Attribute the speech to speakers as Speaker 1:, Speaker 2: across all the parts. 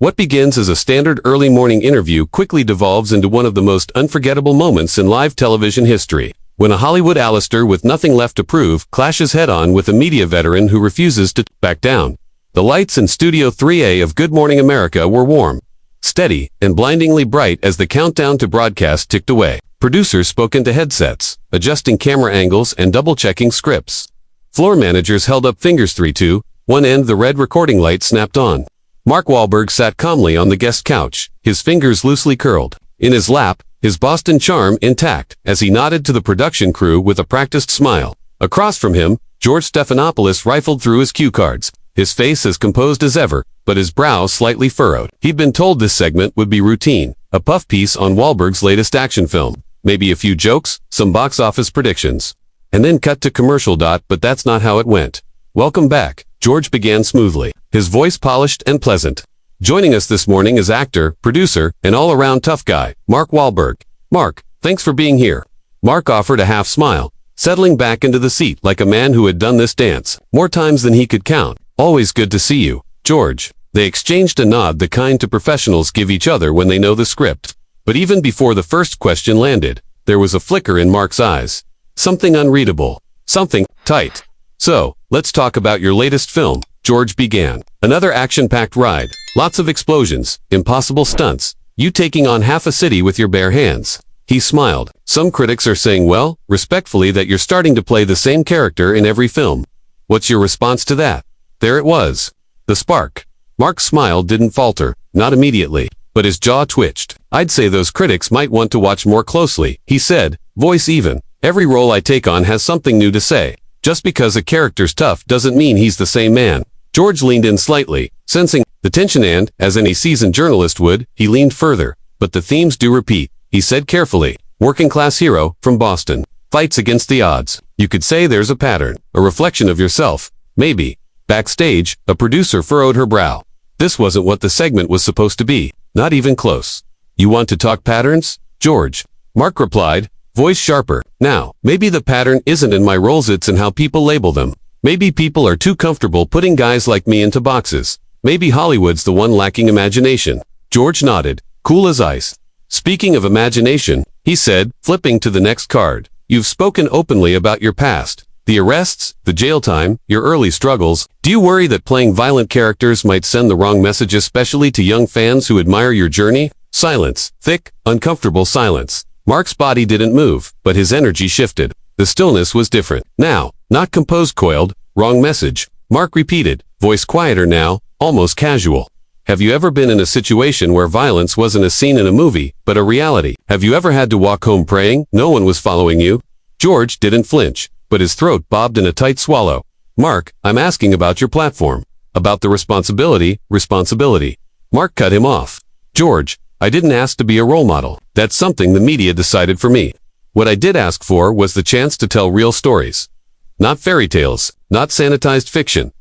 Speaker 1: What begins as a standard early morning interview quickly devolves into one of the most unforgettable moments in live television history, when a Hollywood Alistair with nothing left to prove clashes head-on with a media veteran who refuses to back down. The lights in Studio 3A of Good Morning America were warm, steady, and blindingly bright as the countdown to broadcast ticked away. Producers spoke into headsets, adjusting camera angles and double-checking scripts. Floor managers held up fingers 3-2, one end the red recording light snapped on. Mark Wahlberg sat calmly on the guest couch, his fingers loosely curled. In his lap, his Boston charm intact, as he nodded to the production crew with a practiced smile. Across from him, George Stephanopoulos rifled through his cue cards, his face as composed as ever, but his brow slightly furrowed. He'd been told this segment would be routine, a puff piece on Wahlberg's latest action film, maybe a few jokes, some box office predictions. And then cut to commercial. But that's not how it went. Welcome back, George began smoothly, his voice polished and pleasant. Joining us this morning is actor, producer, and all-around tough guy, Mark Wahlberg. Mark, thanks for being here. Mark offered a half smile, settling back into the seat like a man who had done this dance more times than he could count. Always good to see you, George. They exchanged a nod, the kind to professionals give each other when they know the script. But even before the first question landed, there was a flicker in Mark's eyes. Something unreadable. Something tight. So, let's talk about your latest film, George began. Another action-packed ride. Lots of explosions, impossible stunts, you taking on half a city with your bare hands. He smiled. Some critics are saying, well, respectfully, that you're starting to play the same character in every film. What's your response to that? There it was. The spark. Mark's smile didn't falter, not immediately, but his jaw twitched. I'd say those critics might want to watch more closely, he said, voice even. Every role I take on has something new to say. Just because a character's tough doesn't mean he's the same man. George leaned in slightly, sensing the tension and, as any seasoned journalist would, he leaned further. But the themes do repeat, he said carefully. Working-class hero, from Boston. Fights against the odds. You could say there's a pattern, a reflection of yourself. Maybe. Backstage, a producer furrowed her brow. This wasn't what the segment was supposed to be. Not even close. You want to talk patterns, George? Mark replied, voice sharper. Now, maybe the pattern isn't in my roles, it's in how people label them. Maybe people are too comfortable putting guys like me into boxes. Maybe Hollywood's the one lacking imagination. George nodded, cool as ice. Speaking of imagination, he said, flipping to the next card. You've spoken openly about your past. The arrests, the jail time, your early struggles. Do you worry that playing violent characters might send the wrong message, especially to young fans who admire your journey? Silence. Thick, uncomfortable silence. Mark's body didn't move, but his energy shifted. The stillness was different. Now, not composed, coiled, wrong message. Mark repeated, voice quieter now, almost casual. Have you ever been in a situation where violence wasn't a scene in a movie, but a reality? Have you ever had to walk home praying no one was following you? George didn't flinch, but his throat bobbed in a tight swallow. Mark, I'm asking about your platform. About the responsibility. Mark cut him off. George, I didn't ask to be a role model. That's something the media decided for me. What I did ask for was the chance to tell real stories. Not fairy tales, not sanitized fiction.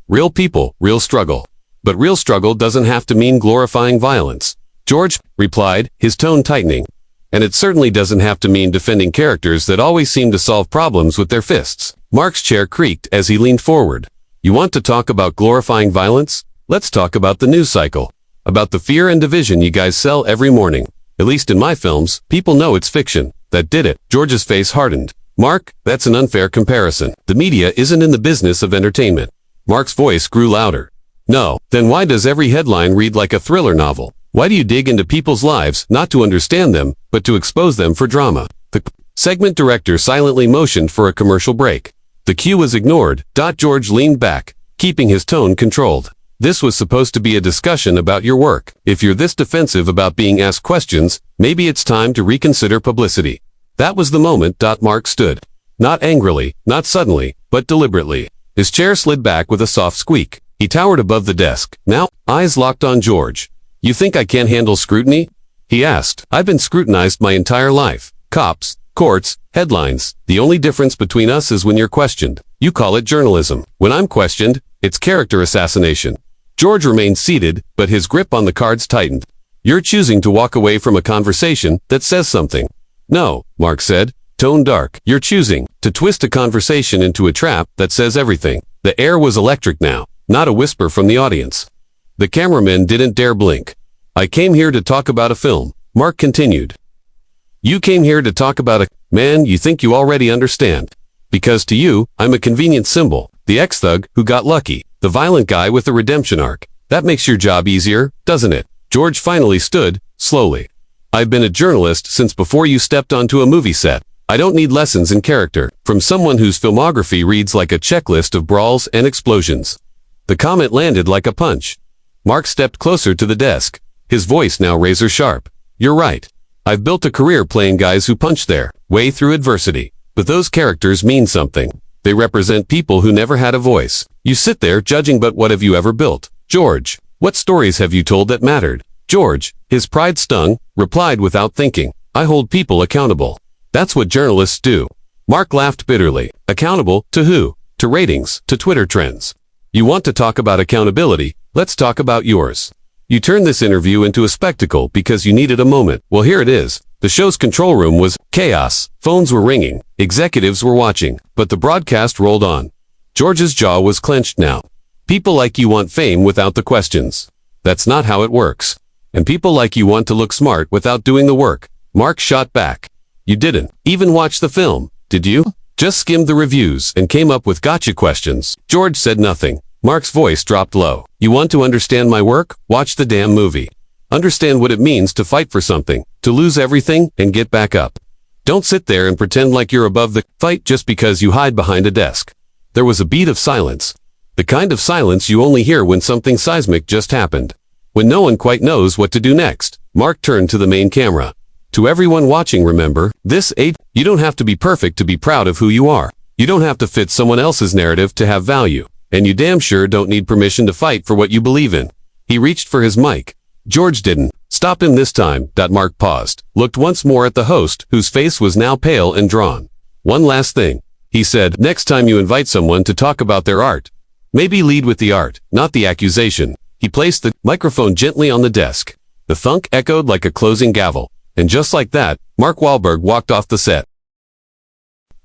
Speaker 1: Real people, real struggle. But real struggle doesn't have to mean glorifying violence. George replied, his tone tightening. And it certainly doesn't have to mean defending characters that always seem to solve problems with their fists. Mark's chair creaked as he leaned forward. You want to talk about glorifying violence? Let's talk about the news cycle. About the fear and division you guys sell every morning. At least in my films, people know it's fiction. That did it. George's face hardened. Mark, that's an unfair comparison. The media isn't in the business of entertainment. Mark's voice grew louder. No, then why does every headline read like a thriller novel? Why do you dig into people's lives, not to understand them, but to expose them for drama? The segment director silently motioned for a commercial break. The cue was ignored. George leaned back, keeping his tone controlled. This was supposed to be a discussion about your work. If you're this defensive about being asked questions, maybe it's time to reconsider publicity. That was the moment. Mark stood. Not angrily, not suddenly, but deliberately. His chair slid back with a soft squeak. He towered above the desk. Now, eyes locked on George. You think I can't handle scrutiny? He asked. I've been scrutinized my entire life. Cops, courts, headlines. The only difference between us is when you're questioned. You call it journalism. When I'm questioned, it's character assassination. George remained seated, but his grip on the cards tightened. You're choosing to walk away from a conversation that says something. No, Mark said, tone dark. You're choosing to twist a conversation into a trap that says everything. The air was electric now, not a whisper from the audience. The cameramen didn't dare blink. I came here to talk about a film, Mark continued. You came here to talk about a man you think you already understand. Because to you, I'm a convenient symbol, the ex-thug who got lucky, the violent guy with a redemption arc. That makes your job easier, doesn't it? George finally stood, slowly. I've been a journalist since before you stepped onto a movie set. I don't need lessons in character from someone whose filmography reads like a checklist of brawls and explosions. The comment landed like a punch. Mark stepped closer to the desk, his voice now razor sharp. You're right. I've built a career playing guys who punch their way through adversity. But those characters mean something. They represent people who never had a voice. You sit there judging, but what have you ever built? George, what stories have you told that mattered? George, his pride stung, replied without thinking. I hold people accountable. That's what journalists do. Mark laughed bitterly. Accountable to who? To ratings, to Twitter trends. You want to talk about accountability? Let's talk about yours. You turned this interview into a spectacle because you needed a moment. Well, here it is. The show's control room was chaos. Phones were ringing. Executives were watching. But the broadcast rolled on. George's jaw was clenched now. People like you want fame without the questions. That's not how it works. And people like you want to look smart without doing the work. Mark shot back. You didn't even watch the film, did you? Just skimmed the reviews and came up with gotcha questions. George said nothing. Mark's voice dropped low. You want to understand my work? Watch the damn movie. Understand what it means to fight for something, to lose everything and get back up. Don't sit there and pretend like you're above the fight just because you hide behind a desk. There was a beat of silence. The kind of silence you only hear when something seismic just happened. When no one quite knows what to do next, Mark turned to the main camera. To everyone watching, remember, you don't have to be perfect to be proud of who you are. You don't have to fit someone else's narrative to have value. And you damn sure don't need permission to fight for what you believe in. He reached for his mic. George didn't stop him this time. Mark paused, looked once more at the host, whose face was now pale and drawn. One last thing, he said. Next time you invite someone to talk about their art, maybe lead with the art, not the accusation. He placed the microphone gently on the desk. The thunk echoed like a closing gavel. And just like that, Mark Wahlberg walked off the set.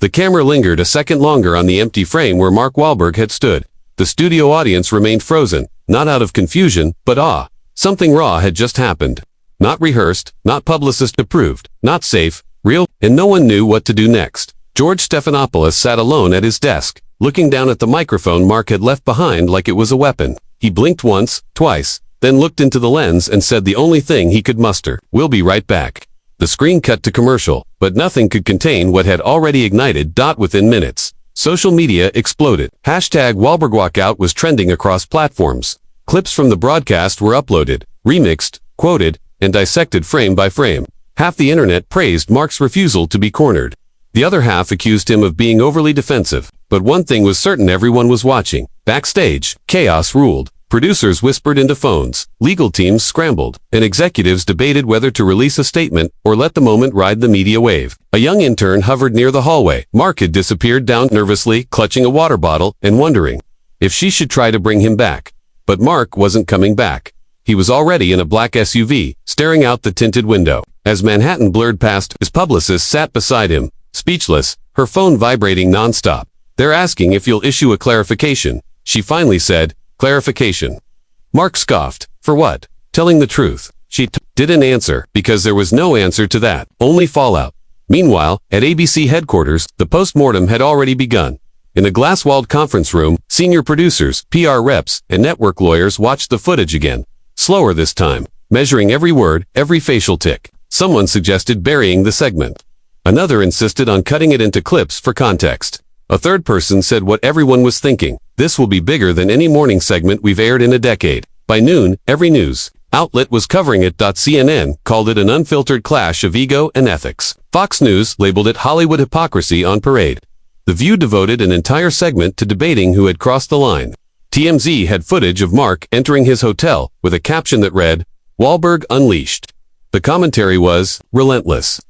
Speaker 1: The camera lingered a second longer on the empty frame where Mark Wahlberg had stood. The studio audience remained frozen, not out of confusion, but awe. Something raw had just happened. Not rehearsed, not publicist approved, not safe, real, and no one knew what to do next. George Stephanopoulos sat alone at his desk, looking down at the microphone Mark had left behind like it was a weapon. He blinked once, twice, then looked into the lens and said the only thing he could muster, "We'll be right back." The screen cut to commercial, but nothing could contain what had already ignited. Within minutes, social media exploded. Hashtag Wahlberg walkout was trending across platforms. Clips from the broadcast were uploaded, remixed, quoted, and dissected frame by frame. Half the internet praised Mark's refusal to be cornered. The other half accused him of being overly defensive. But one thing was certain: everyone was watching. Backstage, chaos ruled. Producers whispered into phones, legal teams scrambled, and executives debated whether to release a statement or let the moment ride the media wave. A young intern hovered near the hallway. Mark had disappeared down nervously, clutching a water bottle and wondering if she should try to bring him back. But Mark wasn't coming back. He was already in a black SUV, staring out the tinted window. As Manhattan blurred past, his publicist sat beside him, speechless, her phone vibrating nonstop. "They're asking if you'll issue a clarification," she finally said. "Clarification." Mark scoffed. "For what?" "Telling the truth." She didn't answer, because there was no answer to that, only fallout. Meanwhile, at ABC headquarters, the post-mortem had already begun. In a glass-walled conference room, senior producers, PR reps, and network lawyers watched the footage again. Slower this time, measuring every word, every facial tic. Someone suggested burying the segment. Another insisted on cutting it into clips for context. A third person said what everyone was thinking: this will be bigger than any morning segment we've aired in a decade. By noon, every news outlet was covering it. CNN called it an unfiltered clash of ego and ethics. Fox News labeled it Hollywood hypocrisy on parade. The View devoted an entire segment to debating who had crossed the line. TMZ had footage of Mark entering his hotel with a caption that read, "Wahlberg unleashed." The commentary was relentless.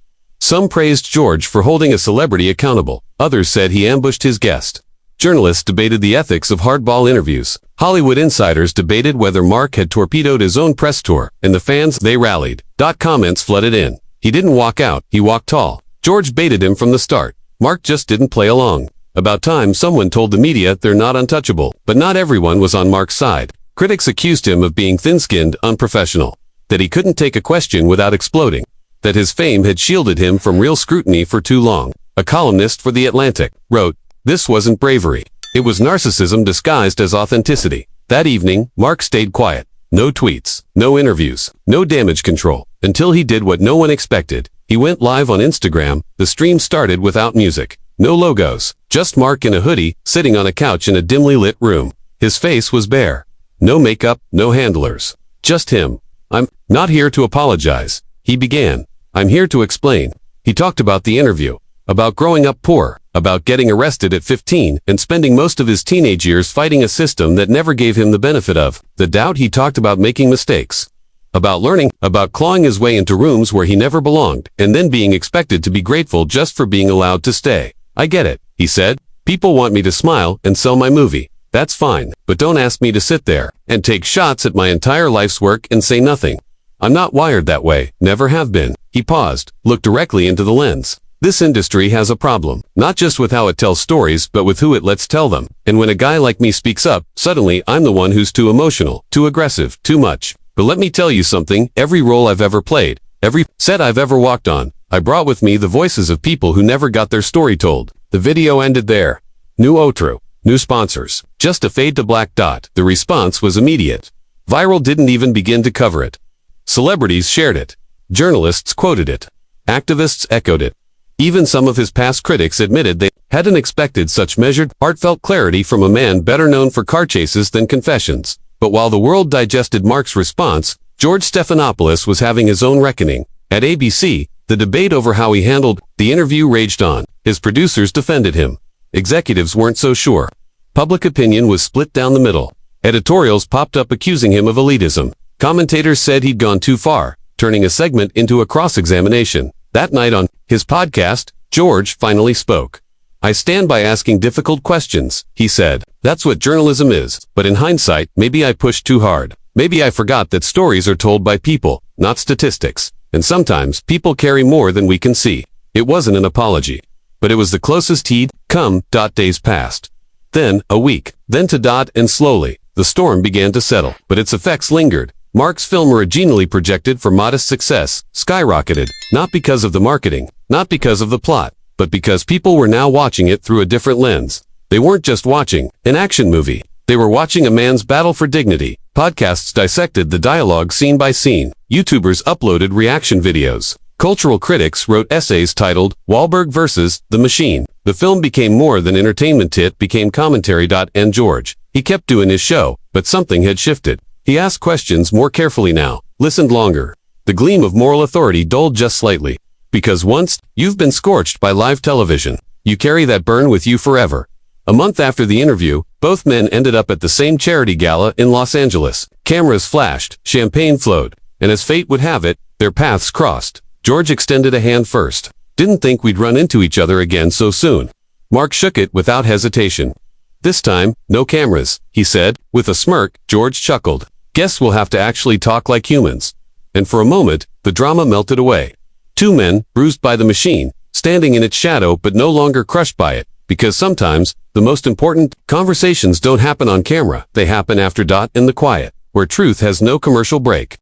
Speaker 1: Some praised George for holding a celebrity accountable. Others said he ambushed his guest. Journalists debated the ethics of hardball interviews. Hollywood insiders debated whether Mark had torpedoed his own press tour, and the fans, they rallied. Comments flooded in. He didn't walk out, he walked tall. George baited him from the start. Mark just didn't play along. About time someone told the media they're not untouchable, but not everyone was on Mark's side. Critics accused him of being thin-skinned, unprofessional, that he couldn't take a question without exploding, that his fame had shielded him from real scrutiny for too long. A columnist for The Atlantic wrote, "This wasn't bravery. It was narcissism disguised as authenticity." That evening, Mark stayed quiet. No tweets, no interviews, no damage control, until he did what no one expected. He went live on Instagram. The stream started without music. No logos, just Mark in a hoodie, sitting on a couch in a dimly lit room. His face was bare. No makeup, no handlers. Just him. "I'm not here to apologize," he began. "I'm here to explain." He talked about the interview, about growing up poor, about getting arrested at 15 and spending most of his teenage years fighting a system that never gave him the benefit of the doubt. He talked about making mistakes, about learning, about clawing his way into rooms where he never belonged, and then being expected to be grateful just for being allowed to stay. "I get it," he said. "People want me to smile and sell my movie. That's fine, but don't ask me to sit there and take shots at my entire life's work and say nothing. I'm not wired that way, never have been." He paused, looked directly into the lens. "This industry has a problem, not just with how it tells stories, but with who it lets tell them. And when a guy like me speaks up, suddenly I'm the one who's too emotional, too aggressive, too much. But let me tell you something, every role I've ever played, every set I've ever walked on, I brought with me the voices of people who never got their story told." The video ended there. New outro, new sponsors, just a fade to black dot. The response was immediate. Viral didn't even begin to cover it. Celebrities shared it. Journalists quoted it. Activists echoed it. Even some of his past critics admitted they hadn't expected such measured, heartfelt clarity from a man better known for car chases than confessions. But while the world digested Mark's response, George Stephanopoulos was having his own reckoning. At ABC, the debate over how he handled the interview raged on. His producers defended him. Executives weren't so sure. Public opinion was split down the middle. Editorials popped up accusing him of elitism. Commentators said he'd gone too far, turning a segment into a cross-examination. That night on his podcast, George finally spoke. "I stand by asking difficult questions," he said. "That's what journalism is. But in hindsight, maybe I pushed too hard. Maybe I forgot that stories are told by people, not statistics. And sometimes people carry more than we can see." It wasn't an apology, but it was the closest he'd come. Days passed. Then a week. Then and slowly, the storm began to settle, but its effects lingered. Mark's film, originally projected for modest success, skyrocketed, not because of the marketing, not because of the plot, but because people were now watching it through a different lens. They weren't just watching an action movie. They were watching a man's battle for dignity. Podcasts dissected the dialogue scene by scene. YouTubers uploaded reaction videos. Cultural critics wrote essays titled, "Wahlberg versus The Machine." The film became more than entertainment. It became commentary. And George, he kept doing his show, but something had shifted. He asked questions more carefully now, listened longer. The gleam of moral authority dulled just slightly. Because once you've been scorched by live television, you carry that burn with you forever. A month after the interview, both men ended up at the same charity gala in Los Angeles. Cameras flashed, champagne flowed, and as fate would have it, their paths crossed. George extended a hand first. "Didn't think we'd run into each other again so soon." Mark shook it without hesitation. "This time, no cameras," he said. With a smirk, George chuckled. "Guess we'll have to actually talk like humans." And for a moment, the drama melted away. Two men, bruised by the machine, standing in its shadow but no longer crushed by it. Because sometimes, the most important conversations don't happen on camera. They happen after in the quiet, where truth has no commercial break.